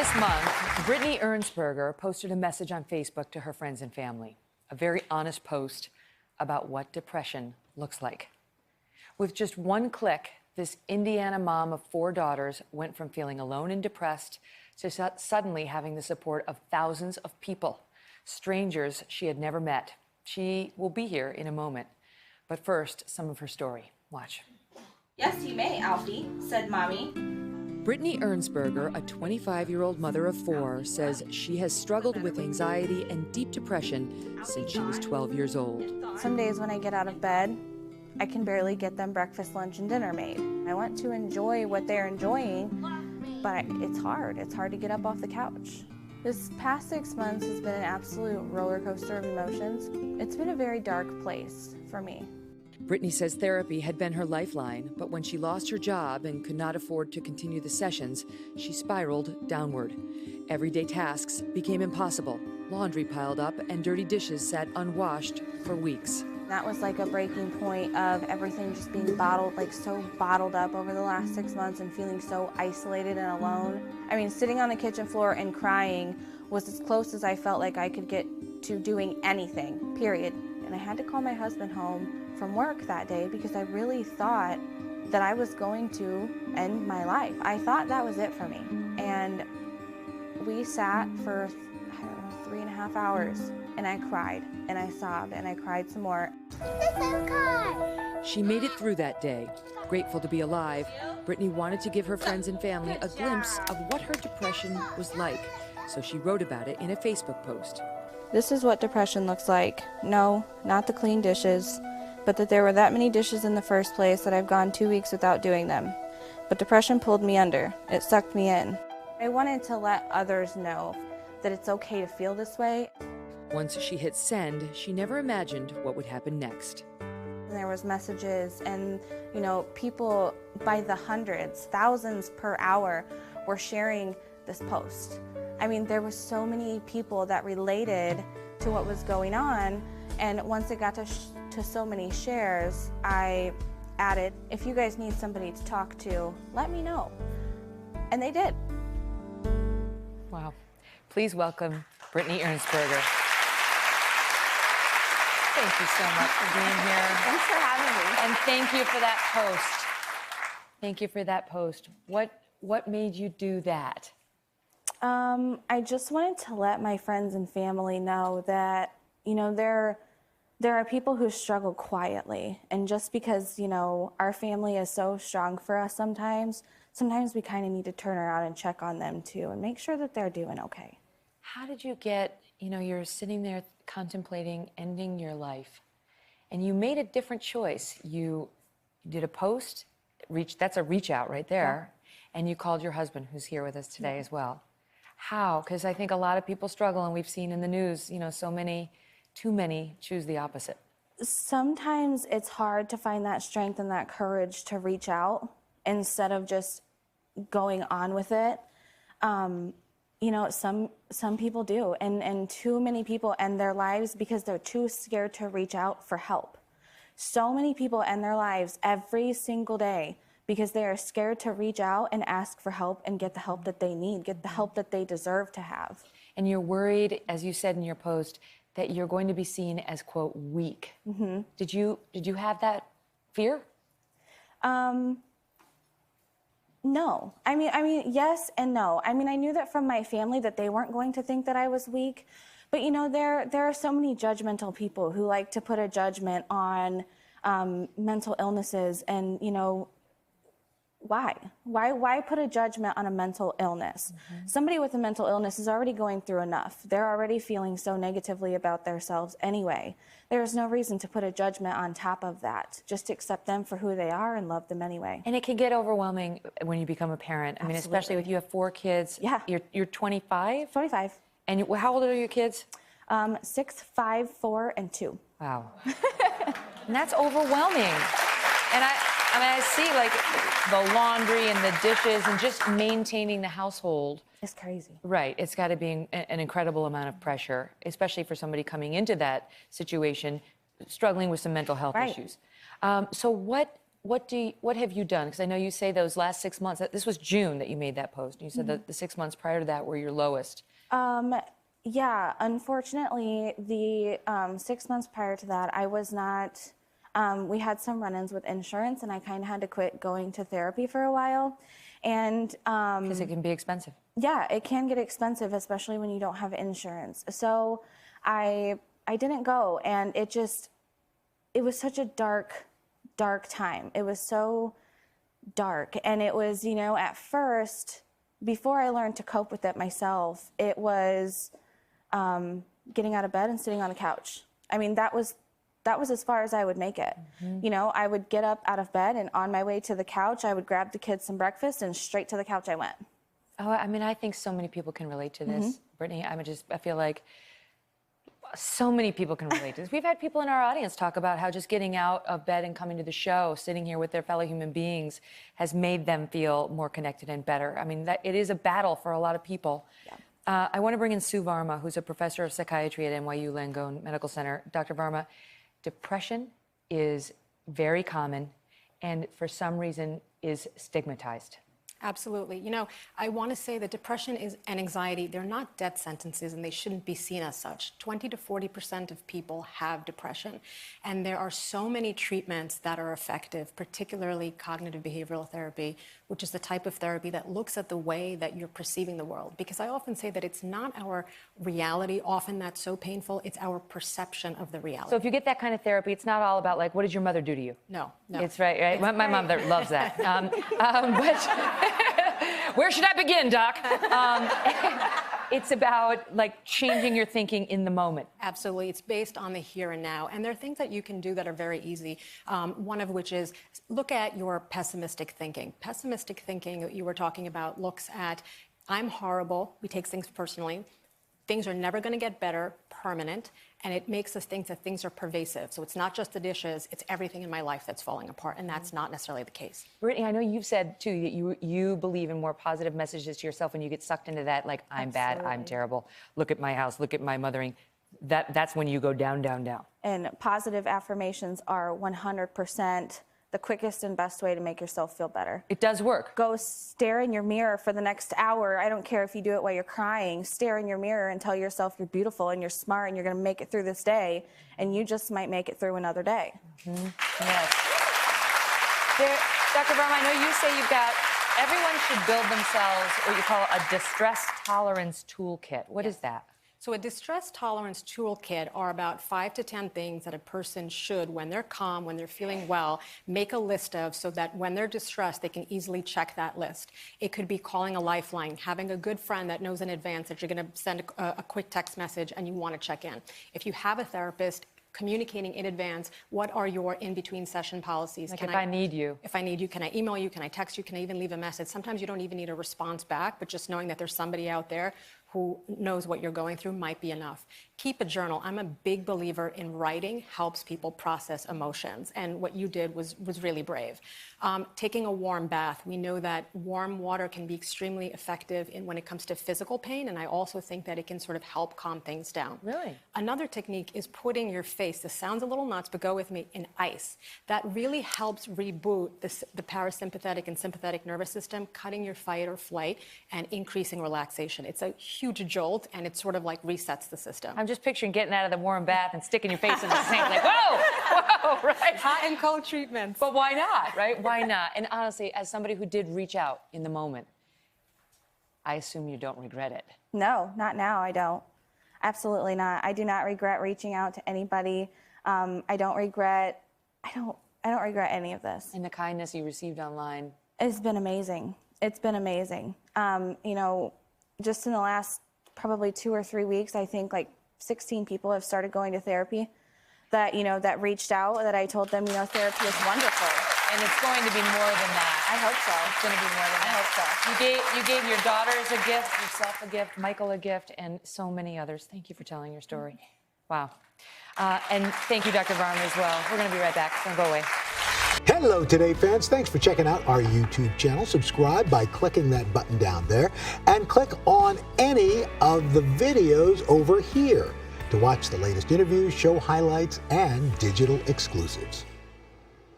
this month, Brittany Ernsberger posted a message on Facebook to her friends and family. A very honest post about what depression looks like. With just one click, this Indiana mom of 4 daughters went from feeling alone and depressed to suddenly having the support of thousands of people, strangers she had never met. She will be here in a moment. But first, some of her story. Watch. Yes, you may, Alfie, said Mommy. Brittany Ernsberger, a 25-year-old mother of 4, says she has struggled with anxiety and deep depression since she was 12 years old. Some days when I get out of bed, I can barely get them breakfast, lunch, and dinner made. I want to enjoy what they're enjoying, but it's hard. It's hard to get up off the couch. This past 6 months has been an absolute roller coaster of emotions. It's been a very dark place for me. Brittany says therapy had been her lifeline, but when she lost her job and could not afford to continue the sessions, she spiraled downward. Everyday tasks became impossible. Laundry piled up and dirty dishes sat unwashed for weeks. That was like a breaking point of everything just being bottled, like so bottled up over the last 6 months and feeling so isolated and alone. I mean, sitting on the kitchen floor and crying was as close as I felt like I could get to doing anything, period. And I had to call my husband home from work that day because I really thought that I was going to end my life. I thought that was it for me. And we sat for, I don't know, 3.5 hours, and I cried, and I sobbed, and I cried some more. She made it through that day. Grateful to be alive, Brittany wanted to give her friends and family a glimpse of what her depression was like, so she wrote about it in a Facebook post. This is what depression looks like. No, not the clean dishes, but that there were that many dishes in the first place that I've gone 2 weeks without doing them. But depression pulled me under. It sucked me in. I wanted to let others know that it's okay to feel this way. Once she hit send, she never imagined what would happen next. And there was messages and, people by the hundreds, thousands per hour were sharing this post. I mean, there were so many people that related to what was going on, and once it got to so many shares, I added, if you guys need somebody to talk to, let me know. And they did. Wow. Please welcome Brittany Ernsberger. Thank you so much for being here. Thanks for having me. And thank you for that post. Thank you for that post. What made you do that? I just wanted to let my friends and family know that, there are people who struggle quietly. And just because, our family is so strong for us sometimes we kind of need to turn around and check on them too and make sure that they're doing okay. How did you get, you're sitting there contemplating ending your life, and you made a different choice. You did a post, that's a reach out right there, yeah. And you called your husband, who's here with us today as well. How? Because I think a lot of people struggle, and we've seen in the news, too many choose the opposite. Sometimes it's hard to find that strength and that courage to reach out instead of just going on with it. Some people do, and too many people end their lives because they're too scared to reach out for help. So many people end their lives every single day because they are scared to reach out and ask for help and get the help that they need, get the help that they deserve to have. And you're worried, as you said in your post, that you're going to be seen as, quote, weak. Mm-hmm. Did you have that fear? No. I mean, yes and no. I mean, I knew that from my family that they weren't going to think that I was weak. But, there are so many judgmental people who like to put a judgment on mental illnesses and, why? Why put a judgment on a mental illness? Mm-hmm. Somebody with a mental illness is already going through enough. They're already feeling so negatively about themselves anyway. There's no reason to put a judgment on top of that. Just accept them for who they are and love them anyway. And it can get overwhelming when you become a parent. I mean, especially if you have 4 kids. Yeah. You're 25? 25. And how old are your kids? 6, 5, 4, and 2. Wow. And that's overwhelming. And I see like the laundry and the dishes and just maintaining the household. It's crazy. Right. It's got to be an incredible amount of pressure, especially for somebody coming into that situation, struggling with some mental health issues. So what what have you done? Because I know you say those last 6 months. This was June that you made that post. You said that the 6 months prior to that were your lowest. Yeah, unfortunately, the 6 months prior to that, I was not. We had some run-ins with insurance, and I kind of had to quit going to therapy for a while. And Because it can be expensive. yeah, it can get expensive, especially when you don't have insurance. So I didn't go, and it was such a dark time. It was so dark, and it was, at first, before I learned to cope with it myself, it was getting out of bed and sitting on the couch. I mean, that was as far as I would make it. I would get up out of bed, and on my way to the couch, I would grab the kids some breakfast, and straight to the couch I went. Oh, I mean, I think so many people can relate to this, Brittany. I feel like so many people can relate to this. We've had people in our audience talk about how just getting out of bed and coming to the show, sitting here with their fellow human beings, has made them feel more connected and better. I mean, it is a battle for a lot of people. Yeah. I want to bring in Sue Varma, who's a professor of psychiatry at NYU Langone Medical Center. Dr. Varma, depression is very common and for some reason is stigmatized. Absolutely. I want to say that depression and anxiety, they're not death sentences and they shouldn't be seen as such. 20 to 40% of people have depression. And there are so many treatments that are effective, particularly cognitive behavioral therapy, which is the type of therapy that looks at the way that you're perceiving the world. Because I often say that it's not our reality often that's so painful, it's our perception of the reality. So if you get that kind of therapy, it's not all about like, what did your mother do to you? No. It's right? My mom loves that. But where should I begin, Doc? It's about like changing your thinking in the moment. Absolutely. It's based on the here and now. And there are things that you can do that are very easy. One of which is look at your pessimistic thinking. Pessimistic thinking that you were talking about looks at, I'm horrible. We take things personally. Things are never going to get better, permanent, and it makes us think that things are pervasive. So it's not just the dishes, it's everything in my life that's falling apart, and that's not necessarily the case. Brittany, I know you've said, too, that you believe in more positive messages to yourself when you get sucked into that, like, I'm bad, I'm terrible, look at my house, look at my mothering. That's when you go down, down, down. And positive affirmations are 100% the quickest and best way to make yourself feel better. It does work. Go stare in your mirror for the next hour. I don't care if you do it while you're crying. Stare in your mirror and tell yourself you're beautiful and you're smart and you're going to make it through this day, and you just might make it through another day. Yes. Dr. Varma, I know you say everyone should build themselves what you call a distress tolerance toolkit. What is that? So a distress tolerance toolkit are about 5 to 10 things that a person should, when they're calm, when they're feeling well, make a list of so that when they're distressed, they can easily check that list. It could be calling a lifeline, having a good friend that knows in advance that you're going to send a quick text message and you want to check in. If you have a therapist, communicating in advance, what are your in-between session policies? Like if I need you. If I need you, can I email you? Can I text you? Can I even leave a message? Sometimes you don't even need a response back, but just knowing that there's somebody out there who knows what you're going through might be enough. Keep a journal. I'm a big believer in writing helps people process emotions, and what you did was really brave. Taking a warm bath. We know that warm water can be extremely effective when it comes to physical pain, and I also think that it can sort of help calm things down. Really? Another technique is putting your face, this sounds a little nuts, but go with me, in ice. That really helps reboot the parasympathetic and sympathetic nervous system, cutting your fight or flight and increasing relaxation. It's a huge jolt, and it sort of like resets the system. I'm just picturing getting out of the warm bath and sticking your face in the sink, like, whoa, right? Hot and cold treatments. But why not, right? Why not? And honestly, as somebody who did reach out in the moment, I assume you don't regret it. No, not now, I don't. Absolutely not. I do not regret reaching out to anybody. I don't regret any of this. And the kindness you received online. It's been amazing. It's been amazing. Just in the last probably 2 or 3 weeks, I think like 16 people have started going to therapy that reached out, that I told them, therapy is wonderful. And it's going to be more than that. I hope so. It's going to be more than that. I hope so. You gave your daughters a gift, yourself a gift, Michael a gift, and so many others. Thank you for telling your story. Wow. And thank you, Dr. Varma, as well. We're going to be right back. Don't go away. Hello, Today fans. Thanks for checking out our YouTube channel. Subscribe by clicking that button down there and click on any of the videos over here to watch the latest interviews, show highlights, and digital exclusives.